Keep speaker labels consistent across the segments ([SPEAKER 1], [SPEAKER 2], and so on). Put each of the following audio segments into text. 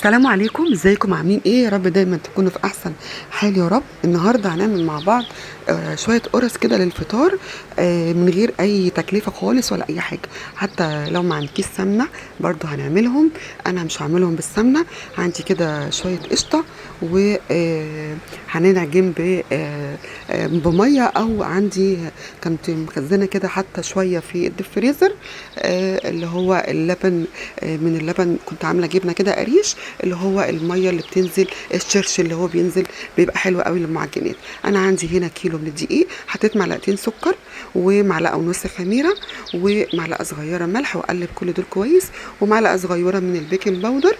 [SPEAKER 1] السلام عليكم، ازيكم عاملين ايه؟ يا رب دايما تكونوا في احسن حال يا رب. النهارده هنعمل مع بعض شويه قرص كده للفطار، من غير اي تكلفه خالص ولا اي حاجه. حتى لو ما عندكيش سمنه برضو هنعملهم. انا مش هعملهم بالسمنه، عندي كده شويه قشطه و هننعجن بميه، او عندي كنت مخزنه كده حتى شويه في الديب فريزر، اللي هو اللبن. من اللبن كنت عامله جبنه كده قريش، اللي هو الميه اللي بتنزل الشرش اللي هو بينزل بيبقى حلو قوي للمعجنات. انا عندي هنا كيلو من الدقيق، حطيت معلقتين سكر ومعلقه ونص خميره ومعلقه صغيره ملح، واقلب كل دول كويس، ومعلقه صغيره من البيكنج باودر،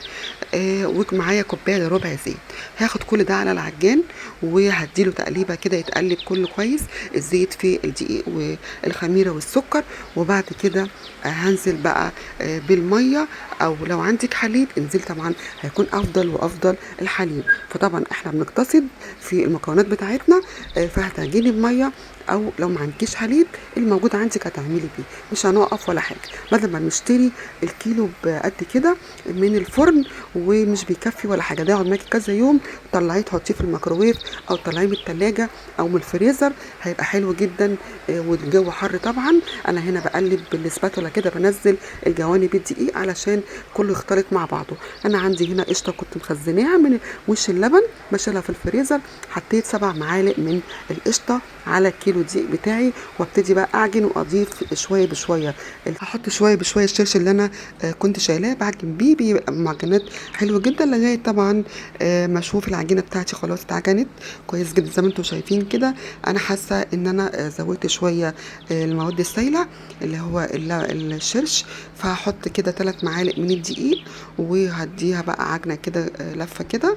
[SPEAKER 1] ومعايا كوبايه الا ربع زيت. هاخد كل ده على العجان وهديله تقليبه كده يتقلب كله كويس، الزيت في الدقيق والخميره والسكر. وبعد كده هنزل بقى بالميه، او لو عندك حليب انزل، طبعا هيكون افضل وافضل الحليب. فطبعا احنا بنقتصد في المكونات بتاعتنا، فهتعجني بميه، او لو ما عندكيش حليب الموجود عندك هتعملي بيه، مش هنقف ولا حاجه. بدل ما نشتري الكيلو بقد كده من الفرن ومش بيكفي ولا حاجه، ده يقعد معاكي كذا يوم، طلعيه تحطيه في الميكروويف او طلعيه من التلاجة او من الفريزر، هيبقى حلو جدا. والجو حر طبعا. انا هنا بقلب بالسباتولا كده، بنزل الجوانب الدقيق علشان كله يختلط مع بعضه. انا عندي هنا قشطه كنت مخزناها من وش اللبن، بشيلها في الفريزر. حطيت 7 معالق من القشطه على الكيلو دقيق بتاعي، وابتدي بقى اعجن واضيف شويه بشويه. هحط شويه بشويه الشاش اللي انا كنت شايلاه بعجن بيه، بيبقى معجنات حلوه جدا لغايه طبعا ما اشوف العجينه بتاعتي خلاص اتعجنت كويس جدا زي ما انتم شايفين كده. انا حاسه ان انا زودت شويه المواد السائله اللي هو الشرش، فهحط كده 3 معالق من الدقيق، وهديها بقى عجنه كده لفه كده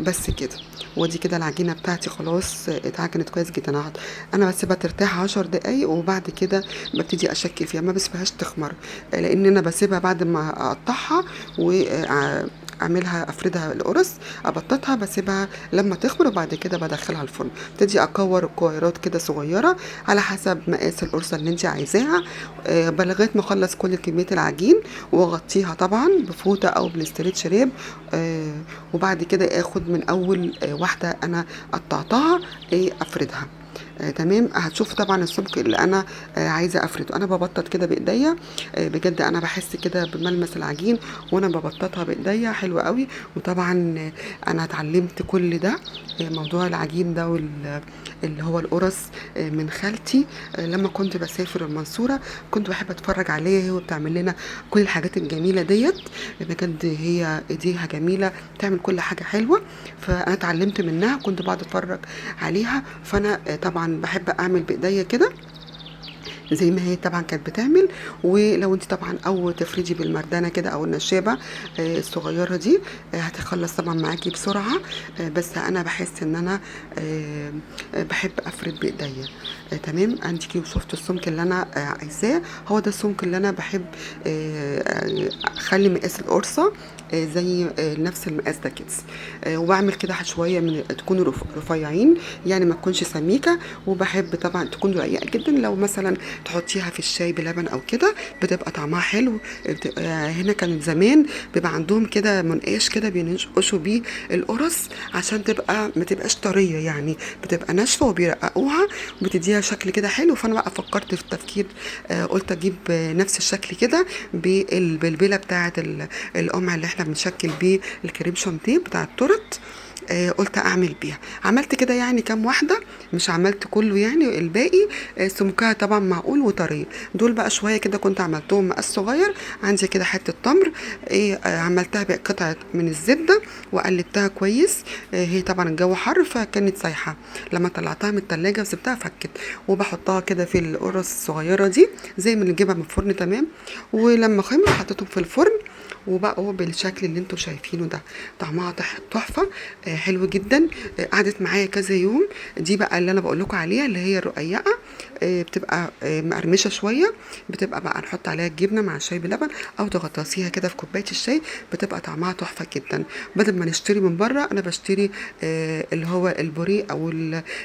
[SPEAKER 1] بس كده. ودي كده العجينه بتاعتي خلاص اتعجنت كويس جدا. انا بسيبها ترتاح 10 دقايق، وبعد كده ببتدي اشكل فيها، ما بسيبهاش تخمر، لان انا بسيبها بعد ما اقطعها اعملها افردها القرص، ابططها، بسيبها لما تخمر، وبعد كده بدخلها الفرن. ابتدي اكور كويرات كده صغيره على حسب مقاس القرصه اللي انت عايزاها، لغايه ما اخلص كل كميه العجين، واغطيها طبعا بفوطه او بالاسترتش ريب. وبعد كده اخد من اول واحده انا قطعتها افردها. تمام. هتشوف طبعا السمك اللي انا عايزه افرده. انا ببطط كده بايديا، بجد انا بحس كده بملمس العجين وانا ببططها بايديا حلوه قوي. وطبعا انا اتعلمت كل ده، موضوع العجين ده اللي هو القرص، من خالتي. لما كنت بسافر المنصوره كنت بحب اتفرج عليها، هي وبتعمل لنا كل الحاجات الجميله ديت. بجد هي ايديها جميله، بتعمل كل حاجه حلوه. فانا اتعلمت منها، كنت بقعد اتفرج عليها. فانا طبعا بحب اعمل بايديا كده زي ما هي طبعا كانت بتعمل. ولو انت طبعا او تفردي بالمردانه كده او النشابه الصغيره دي، هتخلص طبعا معاكي بسرعه. بس انا بحس ان انا بحب افرد بايديا. تمام. عندي وشفت السمك اللي انا عايزاه، هو ده السمك اللي انا بحب. اخلي مقاس القرصه زي نفس المقاس ده كده. وبعمل كده شويه من تكونوا رفيعين، يعني ما تكونش سميكه. وبحب طبعا تكون رقيقه جدا، لو مثلا تحطيها في الشاي بلبن او كده بتبقى طعمها حلو. هنا كانت زمان بيبقى عندهم كده منقاش كده بينقشوا بيه القرص عشان تبقى ما تبقاش طريه، يعني بتبقى ناشفه، وبيرققوها وبتديها شكل كده حلو. فانا بقى فكرت في التفكير، قلت اجيب نفس الشكل كده بالبلبله بتاعه القمع اللي احنا بنشكل بيه الكريم شانتيه بتاع التورت. قلت اعمل بيها. عملت كده يعني كام واحده، مش عملت كله يعني، الباقي سمكها طبعا معقول وطريه. دول بقى شويه كده كنت عملتهم مقاس صغير. عندي كده حته تمر، عملتها بقطعه من الزبده وقلبتها كويس. هي طبعا الجو حر فكانت سايحه، لما طلعتها من التلاجة وسبتها فكت. وبحطها كده في القرص الصغيره دي زي ما نجيبها من الفرن. تمام. ولما خمر حطيتهم في الفرن، وبقوا بالشكل اللي انتوا شايفينه ده. طعمها تحفه، حلو جدا. قعدت معايا كذا يوم. دي بقى اللي انا بقول لكم عليها، اللي هي الرقيقه، بتبقى مقرمشه شويه. بتبقى بقى نحط عليها الجبنه مع الشاي بلبن، او تغطسيها كده في كوبايه الشاي، بتبقى طعمها تحفه جدا. بدل ما نشتري من بره، انا بشتري اللي هو البوريه او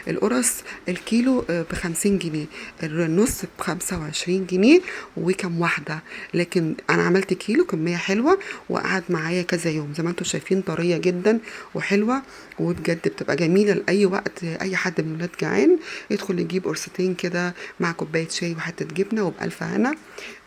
[SPEAKER 1] القرص الكيلو ب50 جنيه، النص ب25 جنيه، وكم واحده. لكن انا عملت كيلو كميه حلوه، حلوه، وقعد معايا كذا يوم زي ما انتم شايفين، طريه جدا وحلوه، وبجد بتبقى جميله لاي وقت. اي حد من الولاد جعان يدخل يجيب قرصتين كده مع كوبايه شاي وحته جبنه وبالف هنا.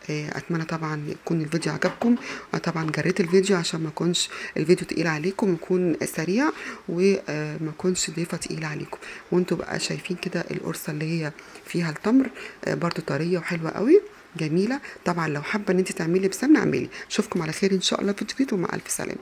[SPEAKER 1] اتمنى طبعا يكون الفيديو عجبكم. طبعا جريت الفيديو عشان ما يكونش الفيديو تقيل عليكم، يكون سريع وما يكونش ضيفه تقيله عليكم. وانتوا بقى شايفين كده القرصه اللي هي فيها التمر برضو طريه وحلوه قوي جميله. طبعا لو حابه ان انت تعملي بسمنه اعملي. اشوفكم على خير ان شاء الله في فيديو جديد، ومع الف سلامه.